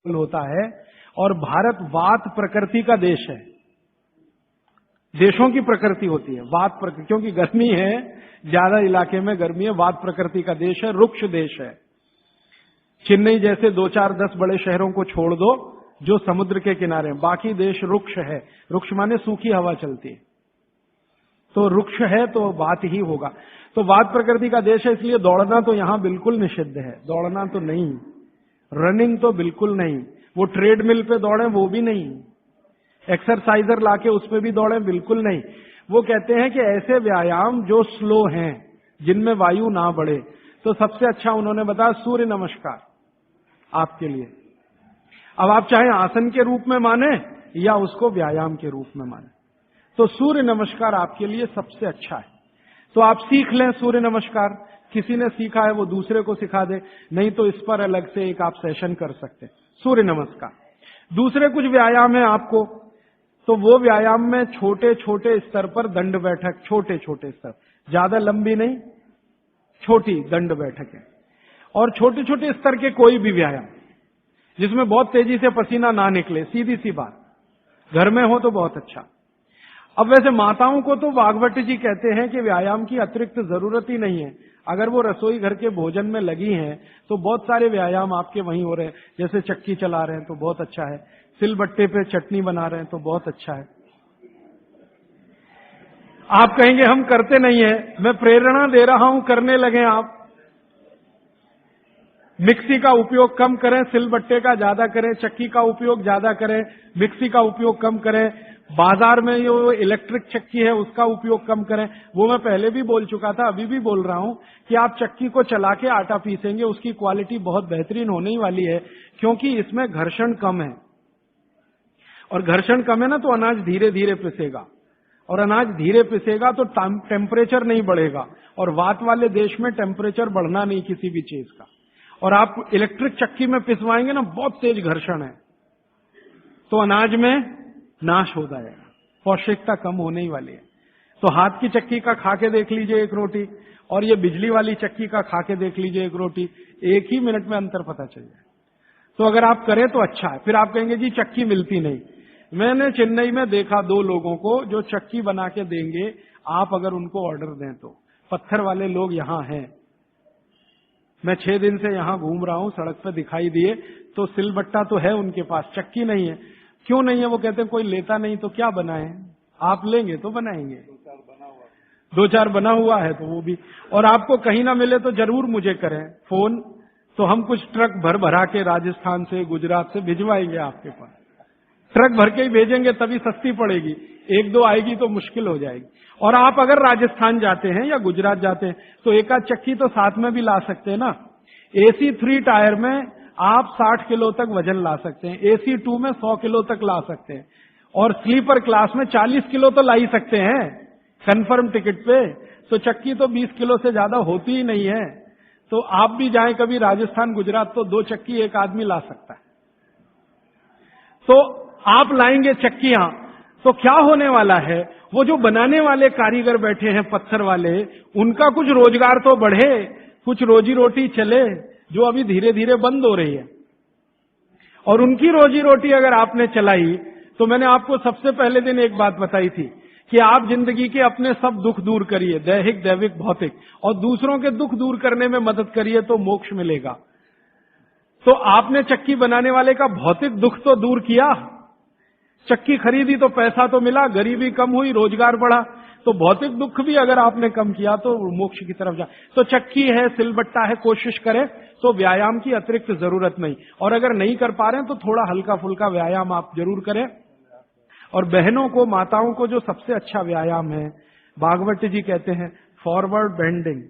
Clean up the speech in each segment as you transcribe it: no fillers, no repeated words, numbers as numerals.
होता है। और भारत वात प्रकृति का देश है, देशों की प्रकृति होती है वात प्रकृति, क्योंकि गर्मी है, ज्यादा इलाके में गर्मी है, वात प्रकृति का देश है, रुक्ष देश है। चेन्नई जैसे 2-4-10 बड़े शहरों को छोड़ दो जो समुद्र के किनारे हैं, बाकी देश रुक्ष है। रुक्ष माने सूखी हवा चलती है, तो रुक्ष है तो वात ही होगा। तो वात प्रकृति का देश है, इसलिए दौड़ना तो यहां बिल्कुल निषिद्ध है। दौड़ना तो नहीं, रनिंग तो बिल्कुल नहीं, वो ट्रेडमिल पे दौड़े वो भी नहीं, एक्सरसाइजर लाके उस पे भी दौड़े बिल्कुल नहीं। वो कहते हैं कि ऐसे व्यायाम जो स्लो हैं, जिनमें वायु ना बढ़े, तो सबसे अच्छा उन्होंने बताया सूर्य नमस्कार आपके लिए। अब आप चाहे आसन के रूप में माने या उसको व्यायाम के रूप में माने, तो सूर्य नमस्कार आपके लिए सबसे अच्छा है। तो आप सीख लें सूर्य नमस्कार, किसी ने सीखा है वो दूसरे को सिखा दे, नहीं तो इस पर अलग से एक आप सेशन कर सकते हैं सूर्य नमस्कार। दूसरे कुछ व्यायाम है आपको, तो वो व्यायाम में छोटे छोटे स्तर पर दंड बैठक, छोटे छोटे स्तर, ज्यादा लंबी नहीं, छोटी दंड बैठक है। और छोटे छोटे स्तर के कोई भी व्यायाम जिसमें बहुत तेजी से पसीना ना निकले, सीधी सी बात, घर में हो तो बहुत अच्छा। अब वैसे माताओं को तो वागवट जी कहते हैं कि व्यायाम की अतिरिक्त जरूरत ही नहीं है। अगर वो रसोई घर के भोजन में लगी हैं तो बहुत सारे व्यायाम आपके वहीं हो रहे हैं, जैसे चक्की चला रहे हैं तो बहुत अच्छा है, सिलबट्टे पे चटनी बना रहे हैं तो बहुत अच्छा है। आप कहेंगे हम करते नहीं है, मैं प्रेरणा दे रहा हूं, करने लगे आप। मिक्सी का उपयोग कम करें, सिलबट्टे का ज्यादा करें, चक्की का उपयोग ज्यादा करें, मिक्सी का उपयोग कम करें, बाजार में जो इलेक्ट्रिक चक्की है उसका उपयोग कम करें। वो मैं पहले भी बोल चुका था, अभी भी बोल रहा हूं कि आप चक्की को चला के आटा पीसेंगे, उसकी क्वालिटी बहुत बेहतरीन होने वाली है, क्योंकि इसमें घर्षण कम है। और घर्षण कम है ना, तो अनाज धीरे धीरे पिसेगा, और अनाज धीरे पिसेगा तो टेम्परेचर नहीं बढ़ेगा। और वात वाले देश में टेम्परेचर बढ़ना नहीं किसी भी चीज का। और आप इलेक्ट्रिक चक्की में पिसवाएंगे ना, बहुत तेज घर्षण है, तो अनाज में नाश हो जाएगा, पौष्टिकता कम होने ही वाली है। तो हाथ की चक्की का खा के देख लीजिए एक रोटी, और ये बिजली वाली चक्की का खा के देख लीजिए एक रोटी, एक ही मिनट में अंतर पता चल जाए। तो अगर आप करें तो अच्छा है। फिर आप कहेंगे जी चक्की मिलती नहीं। मैंने चेन्नई में देखा 2 लोगों को जो चक्की बना के देंगे, आप अगर उनको ऑर्डर दें तो। पत्थर वाले लोग यहां हैं, मैं 6 दिन से यहां घूम रहा हूं, सड़क पर दिखाई दिए, तो सिलबट्टा तो है उनके पास, चक्की नहीं है। क्यों नहीं है? वो कहते हैं कोई लेता नहीं तो क्या बनाए, आप लेंगे तो बनाएंगे। 2-4 बना हुआ है तो वो भी। और आपको कहीं ना मिले तो जरूर मुझे करें फोन, तो हम कुछ ट्रक भर भरा के राजस्थान से, गुजरात से भिजवाएंगे आपके पास। ट्रक भर के ही भेजेंगे तभी सस्ती पड़ेगी, 1-2 आएगी तो मुश्किल हो जाएगी। और आप अगर राजस्थान जाते हैं या गुजरात जाते हैं तो एक आध चक्की तो साथ में भी ला सकते हैं ना। AC 3 टायर में आप 60 किलो तक वजन ला सकते हैं, AC 2 में 100 किलो तक ला सकते हैं, और स्लीपर क्लास में 40 किलो तो ला ही सकते हैं कंफर्म टिकट पे। तो चक्की तो 20 किलो से ज्यादा होती ही नहीं है। तो आप भी जाएं कभी राजस्थान गुजरात तो 2 चक्की एक आदमी ला सकता है। तो आप लाएंगे चक्कियां तो क्या होने वाला है, वो जो बनाने वाले कारीगर बैठे हैं पत्थर वाले, उनका कुछ रोजगार तो बढ़े, कुछ रोजी रोटी चले, जो अभी धीरे धीरे बंद हो रही है। और उनकी रोजी रोटी अगर आपने चलाई, तो मैंने आपको सबसे पहले दिन एक बात बताई थी कि आप जिंदगी के अपने सब दुख दूर करिए, दैहिक दैविक भौतिक, और दूसरों के दुख दूर करने में मदद करिए तो मोक्ष मिलेगा। तो आपने चक्की बनाने वाले का भौतिक दुख तो दूर किया, चक्की खरीदी तो पैसा तो मिला, गरीबी कम हुई, रोजगार बढ़ा, तो भौतिक दुख भी अगर आपने कम किया तो मोक्ष की तरफ जा। तो चक्की है, सिलबट्टा है, कोशिश करें तो व्यायाम की अतिरिक्त जरूरत नहीं। और अगर नहीं कर पा रहे हैं तो थोड़ा हल्का फुल्का व्यायाम आप जरूर करें। और बहनों को, माताओं को जो सबसे अच्छा व्यायाम है, भागवत जी कहते हैं फॉरवर्ड बेंडिंग।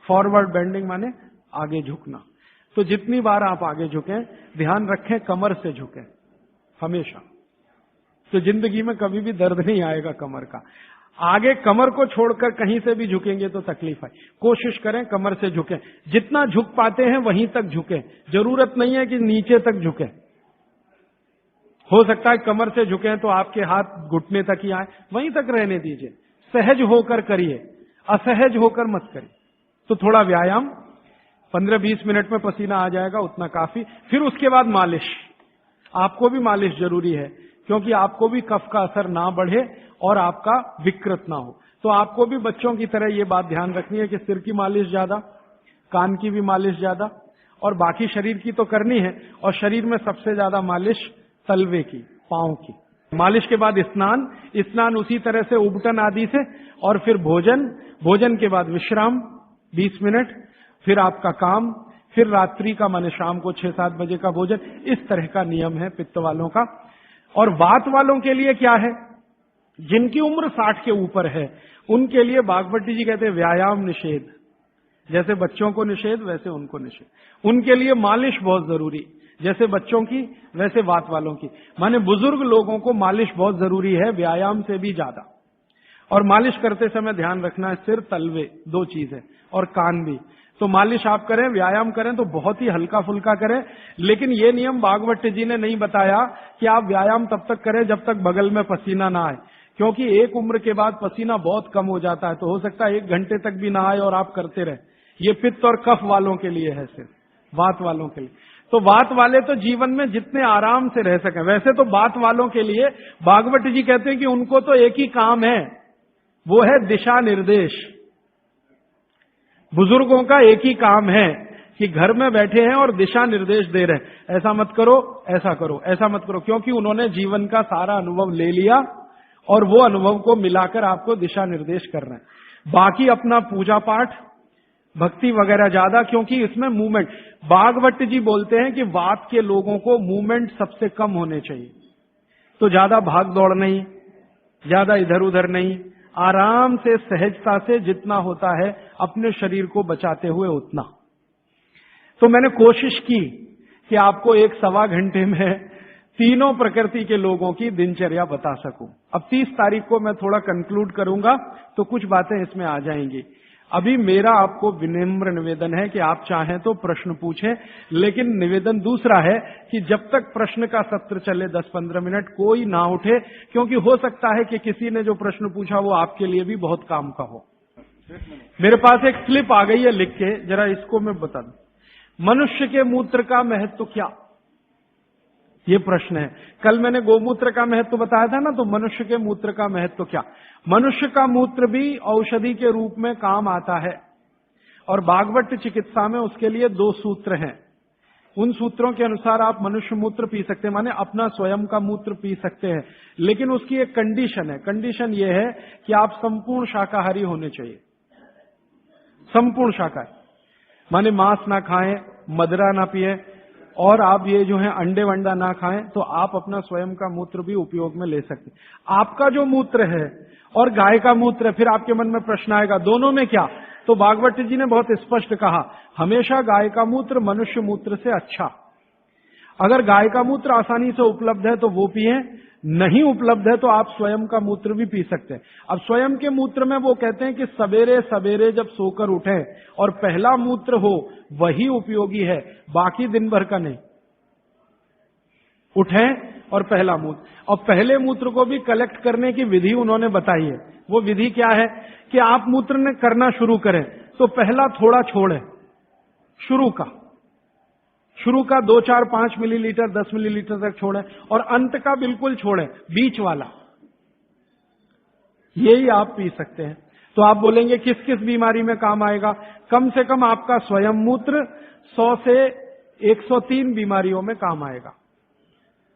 फॉरवर्ड बेंडिंग माने आगे झुकना। तो जितनी बार आप आगे झुकें, ध्यान रखें कमर से झुकें हमेशा, तो जिंदगी में कभी भी दर्द नहीं आएगा कमर का। आगे कमर को छोड़कर कहीं से भी झुकेंगे तो तकलीफ है। कोशिश करें कमर से झुकें, जितना झुक पाते हैं वहीं तक झुकें, जरूरत नहीं है कि नीचे तक झुकें। हो सकता है कमर से झुकें तो आपके हाथ घुटने तक ही आए, वहीं तक रहने दीजिए, सहज होकर करिए, असहज होकर मत करिए। तो थोड़ा व्यायाम 15-20 मिनट में पसीना आ जाएगा, उतना काफी। फिर उसके बाद मालिश, आपको भी मालिश जरूरी है, क्योंकि आपको भी कफ का असर ना बढ़े और आपका विकृत ना हो। तो आपको भी बच्चों की तरह ये बात ध्यान रखनी है कि सिर की मालिश ज्यादा, कान की भी मालिश ज्यादा, और बाकी शरीर की तो करनी है। और शरीर में सबसे ज्यादा मालिश तलवे की, पांव की। मालिश के बाद स्नान उसी तरह से उबटन आदि से, और फिर भोजन के बाद विश्राम 20 मिनट, फिर आपका काम, फिर रात्रि का माने शाम को 6-7 बजे का भोजन। इस तरह का नियम है पित्त वालों का। और वात वालों के लिए क्या है? जिनकी उम्र 60 के ऊपर है उनके लिए बागवती जी कहते हैं व्यायाम निषेध। जैसे बच्चों को निषेध वैसे उनको निषेध। उनके लिए मालिश बहुत जरूरी, जैसे बच्चों की वैसे वात वालों की। माने बुजुर्ग लोगों को मालिश बहुत जरूरी है, व्यायाम से भी ज्यादा। और मालिश करते समय ध्यान रखना है, सिर तलवे 2 चीज है, और कान भी। तो मालिश आप करें, व्यायाम करें तो बहुत ही हल्का फुल्का करें। लेकिन ये नियम बागवट जी ने नहीं बताया कि आप व्यायाम तब तक करें जब तक बगल में पसीना ना आए, क्योंकि एक उम्र के बाद पसीना बहुत कम हो जाता है। तो हो सकता है 1 घंटे तक भी ना आए और आप करते रहे। ये पित्त और कफ वालों के लिए है, सिर्फ वात वालों के लिए। तो वात वाले तो जीवन में जितने आराम से रह सकें। वैसे तो वात वालों के लिए बागवट जी कहते हैं कि उनको तो एक ही काम है, वो है दिशा निर्देश। बुजुर्गों का एक ही काम है कि घर में बैठे हैं और दिशा निर्देश दे रहे हैं, ऐसा मत करो, ऐसा करो, ऐसा मत करो, क्योंकि उन्होंने जीवन का सारा अनुभव ले लिया और वो अनुभव को मिलाकर आपको दिशा निर्देश कर रहे हैं। बाकी अपना पूजा पाठ, भक्ति वगैरह ज्यादा, क्योंकि इसमें मूवमेंट। बागवट जी बोलते हैं कि वात के लोगों को मूवमेंट सबसे कम होने चाहिए। तो ज्यादा भाग दौड़ नहीं, ज्यादा इधर उधर नहीं, आराम से सहजता से जितना होता है अपने शरीर को बचाते हुए उतना। तो मैंने कोशिश की कि आपको 1-1.25 घंटे में तीनों प्रकृति के लोगों की दिनचर्या बता सकूं। अब 30 तारीख को मैं थोड़ा कंक्लूड करूंगा तो कुछ बातें इसमें आ जाएंगी। अभी मेरा आपको विनम्र निवेदन है कि आप चाहें तो प्रश्न पूछें, लेकिन निवेदन दूसरा है कि जब तक प्रश्न का सत्र चले 10-15 मिनट कोई ना उठे, क्योंकि हो सकता है कि किसी ने जो प्रश्न पूछा वो आपके लिए भी बहुत काम का हो। मेरे पास एक स्लिप आ गई है लिख के, जरा इसको मैं बता दूं। मनुष्य के मूत्र का महत्व क्या? ये प्रश्न है। कल मैंने गोमूत्र का महत्व बताया था ना, तो मनुष्य के मूत्र का महत्व क्या? मनुष्य का मूत्र भी औषधि के रूप में काम आता है, और बागवट चिकित्सा में उसके लिए 2 सूत्र हैं। उन सूत्रों के अनुसार आप मनुष्य मूत्र पी सकते हैं, माने अपना स्वयं का मूत्र पी सकते हैं। लेकिन उसकी एक कंडीशन है। कंडीशन ये है कि आप संपूर्ण शाकाहारी होने चाहिए। संपूर्ण शाकाहारी माने मांस ना खाएं, मदिरा ना पिए, और आप ये जो है अंडे वंडा ना खाएं, तो आप अपना स्वयं का मूत्र भी उपयोग में ले सकते हैं। आपका जो मूत्र है और गाय का मूत्र है, फिर आपके मन में प्रश्न आएगा दोनों में क्या? तो बागवट जी ने बहुत स्पष्ट कहा, हमेशा गाय का मूत्र मनुष्य मूत्र से अच्छा। अगर गाय का मूत्र आसानी से उपलब्ध है तो वो पिए, नहीं उपलब्ध है तो आप स्वयं का मूत्र भी पी सकते हैं। अब स्वयं के मूत्र में वो कहते हैं कि सवेरे सवेरे जब सोकर उठें और पहला मूत्र हो वही उपयोगी है, बाकी दिन भर का नहीं। उठें और पहला मूत्र, और पहले मूत्र को भी कलेक्ट करने की विधि उन्होंने बताई है। वो विधि क्या है कि आप मूत्र करना शुरू करें तो पहला थोड़ा छोड़ें, शुरू का 2, 4, 5 मिलीलीटर 10 मिलीलीटर तक छोड़ें, और अंत का बिल्कुल छोड़ें, बीच वाला यही आप पी सकते हैं। तो आप बोलेंगे किस किस बीमारी में काम आएगा? कम से कम आपका स्वयं मूत्र 100 से 103 बीमारियों में काम आएगा।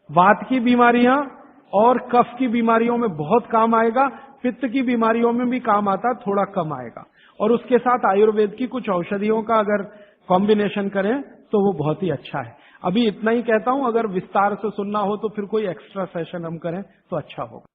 वात की बीमारियां और कफ की बीमारियों में बहुत काम आएगा, पित्त की बीमारियों में भी काम आता, थोड़ा कम आएगा। और उसके साथ आयुर्वेद की कुछ औषधियों का अगर कॉम्बिनेशन करें तो वो बहुत ही अच्छा है। अभी इतना ही कहता हूं, अगर विस्तार से सुनना हो तो फिर कोई एक्स्ट्रा सेशन हम करें तो अच्छा होगा।